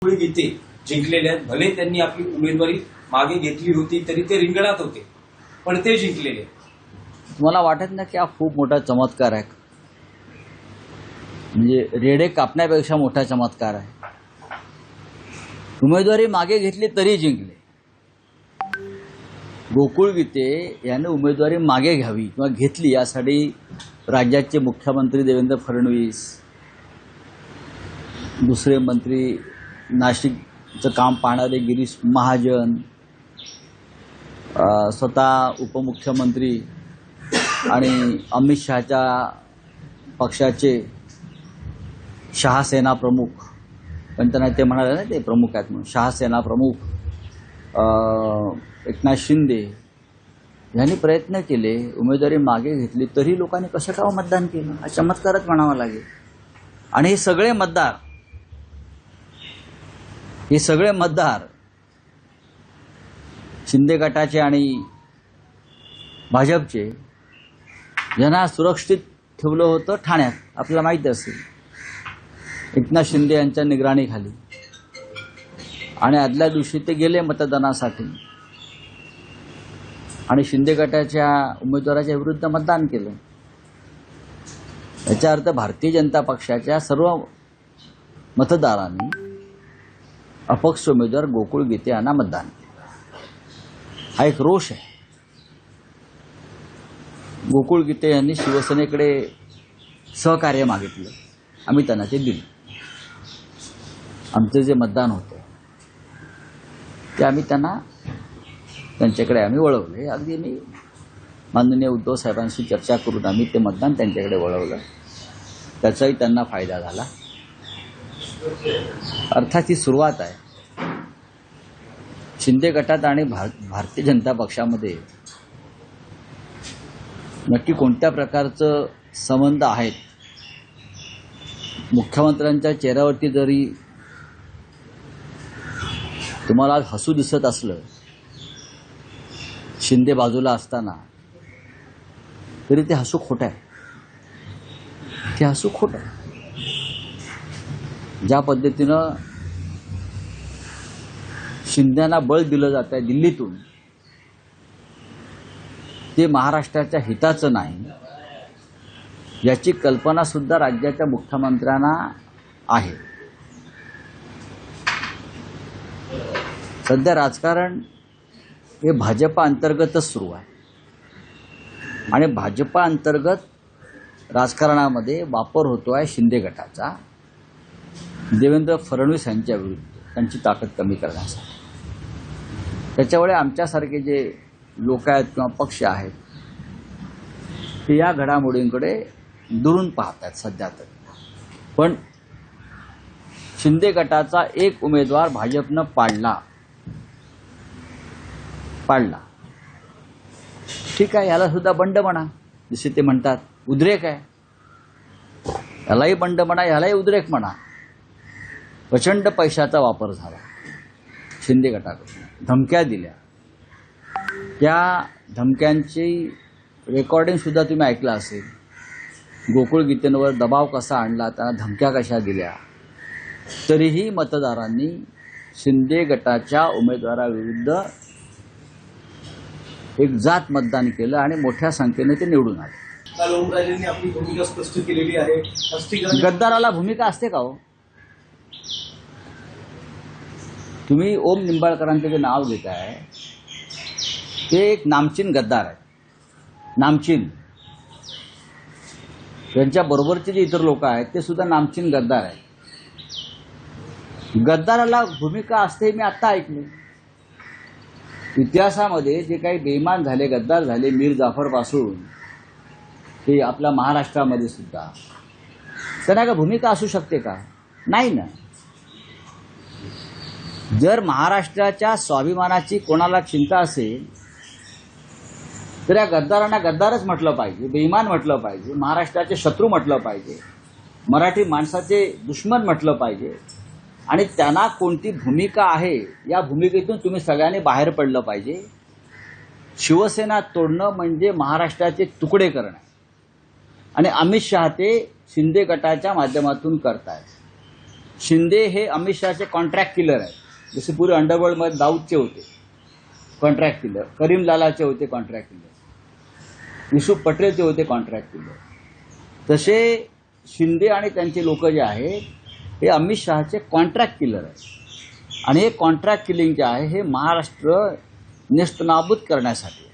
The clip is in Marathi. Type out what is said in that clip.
गीते जिंकलेले आहेत. भले त्यांनी आपली उमेदवारी मागे घेतली होती तरी ते रिंगणात होते, पण ते जिंकलेले. तुम्हाला वाटत ना की हा खूप मोठा चमत्कार आहे? म्हणजे रेडे कापण्यापेक्षा मोठा चमत्कार आहे. उमेदवारी मागे घेतली तरी जिंकले. गोकुळ गीते याने उमेदवारी मागे घ्यावी किंवा घेतली यासाठी राज्याचे मुख्यमंत्री देवेंद्र फडणवीस, दुसरे मंत्री नाशिकचं काम पाहणारे गिरीश महाजन, स्वतः उपमुख्यमंत्री आणि अमित शहाच्या पक्षाचे शहासेना प्रमुख, पण त्यांना ते म्हणाले ना ते प्रमुख आहेत म्हणून, शहासेना प्रमुख एकनाथ शिंदे यांनी प्रयत्न केले, उमेदवारी मागे घेतली तरी लोकांनी कसं काय मतदान केलं? हा चमत्कारच म्हणावा लागेल. आणि हे सगळे मतदार शिंदे गटाचे आणि भाजपचे, ज्यांना सुरक्षित ठेवलं होतं ठाण्यात, आपल्याला माहिती असेल, एकनाथ शिंदे यांच्या निगराणीखाली, आणि आदल्या दिवशी ते गेले मतदानासाठी आणि शिंदे गटाच्या उमेदवाराच्या विरुद्ध मतदान केलं. याचा अर्थ भारतीय जनता पक्षाच्या सर्व मतदारांनी अपक्ष उमेदवार गोकुळ गीते यांना मतदान केलं. हा एक रोष आहे. गोकुळ गीते यांनी शिवसेनेकडे सहकार्य मागितलं, आम्ही त्यांना ते दिलं. आमचं जे मतदान होतं ते आम्ही त्यांच्याकडे आम्ही वळवले. अगदी मी माननीय उद्धव साहेबांशी चर्चा करून आम्ही ते मतदान त्यांच्याकडे वळवलं. त्याचाही त्यांना फायदा झाला. अर्थात ही सुरुवात आहे. शिंदे गटात आणि भारतीय जनता पक्षामध्ये नक्की कोणत्या प्रकारचं संबंध आहेत? मुख्यमंत्र्यांच्या चेहऱ्यावरती जरी तुम्हाला हसू दिसत असलं शिंदे बाजूला असताना, तरी ते हसू खोटं आहे. ते हसू खोटं आहे. ज्या पद्धतीनं शिंद्यांना बळ दिलं जात आहे दिल्लीतून, ते महाराष्ट्राच्या हिताचं नाही याची कल्पना सुद्धा राज्याच्या मुख्यमंत्र्यांना आहे. सध्या राजकारण हे भाजपा अंतर्गतच सुरू आहे आणि भाजपा अंतर्गत राजकारणामध्ये वापर होतो आहे शिंदे गटाचा देवेंद्र फडणवीस यांच्या विरुद्ध, त्यांची ताकद कमी करण्यासाठी. त्याच्यामुळे आमच्यासारखे जे लोक आहेत किंवा पक्ष आहेत ते या घडामोडींकडे दुरून पाहत आहेत सध्या तरी. पण शिंदे गटाचा एक उमेदवार भाजपनं पाडला, ठीक आहे, याला सुद्धा बंड म्हणा, जसे ते म्हणतात उद्रेक आहे, यालाही बंड म्हणा, यालाही उद्रेक म्हणा. प्रचंड पैशाचा वापर झाला शिंदे गटाकडून, धमक्या दिल्या. त्या धमक्यांची रेकॉर्डिंग सुद्धा तुम्ही ऐकलं असेल. गोकुळ गीतेंवर दबाव कसा आणला, त्यांना धमक्या कशा दिल्या, तरीही मतदारांनी शिंदे गटाच्या उमेदवाराविरुद्ध एक जात मतदान केलं आणि मोठ्या संख्येने ते निवडून आले. काल ओमराजेंनी आपली भूमिका स्पष्ट केलेली आहे. गद्दाराला भूमिका असते का हो? तुम्ही ओम निंबाळकरांचं जे नाव घेताय ते एक नामचीन गद्दार आहे. नामचीन. त्यांच्या बरोबरचे जे इतर लोक आहेत ते सुद्धा नामचीन गद्दार आहेत. गद्दाराला भूमिका असते मी आत्ता ऐकले. इतिहासामध्ये जे काही बेईमान झाले, गद्दार झाले, मीर जाफरपासून ते आपल्या महाराष्ट्रामध्ये सुद्धा, त्यांना का भूमिका असू शकते का? नाही ना. जर महाराष्ट्राच्या स्वाभिमानाची कोणाला चिंता असेल तर या गद्दारांना गद्दारच म्हटलं पाहिजे, बेईमान म्हटलं पाहिजे, महाराष्ट्राचे शत्रू म्हटलं पाहिजे, मराठी माणसाचे दुश्मन म्हटलं पाहिजे. आणि त्यांना कोणती भूमिका आहे या भूमिकेतून तुम्ही सगळ्यांनी बाहेर पडलं पाहिजे. शिवसेना तोडणं म्हणजे महाराष्ट्राचे तुकडे करणं, आणि अमित शहा ते शिंदे गटाच्या माध्यमातून करतायत. शिंदे हे अमित शहाचे कॉन्ट्रॅक्ट किलर आहेत. जसे पूर्वी अंडरवर्ल्डमध्ये दाऊदचे होते कॉन्ट्रॅक्ट किलर, करीम लालाचे होते कॉन्ट्रॅक्ट किलर, युसुफ पटेलचे होते कॉन्ट्रॅक्ट किलर. तसे शिंदे आणि त्यांचे लोक जे आहेत हे अमित शहाचे कॉन्ट्रॅक्ट किलर आहेत. आणि हे कॉन्ट्रॅक्ट किलिंग जे आहे हे महाराष्ट्र नेस्तनाबूत करण्यासाठी